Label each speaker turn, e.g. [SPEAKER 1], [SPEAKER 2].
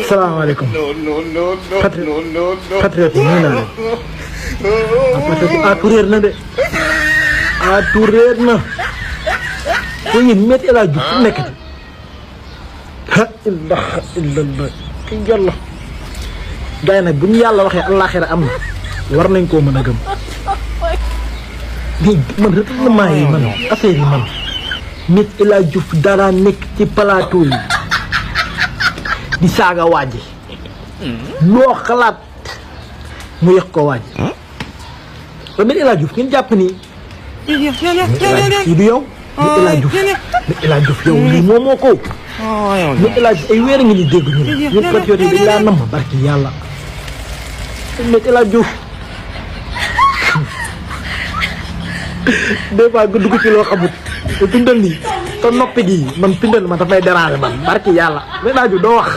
[SPEAKER 1] salaamaaleykum. patriote yi nii naa leen. patriote tout réer na de. tout réer na. foo yéen métti El Hadj Diouf fu nekk. ha ilaha illallah yàlla. gars yi nag bu ñu yàlla waxee àllaaxira am na war nañ koo mën a gëm. mais man retournement yi man affaire yi man. métti El Hadj Diouf dara nekk ci plateau yi. di saaga waaji loo xalaat mu yëg ko waaji ba mel El Hadj Diouf ngeen jàpp ni kii du yow mais El Hadj Diouf mais El Hadj Diouf yow lii moomoo ko mais El Hadj Diouf ay weer ngi ni dégg ñun patriote yi dañ laa namm barki yàlla mais El Hadj Diouf des fois nga dugg ci loo xamut te pindal nii te noppi gi man pindal man dafay déranger man barki yàlla mais El Hadj Diouf doo wax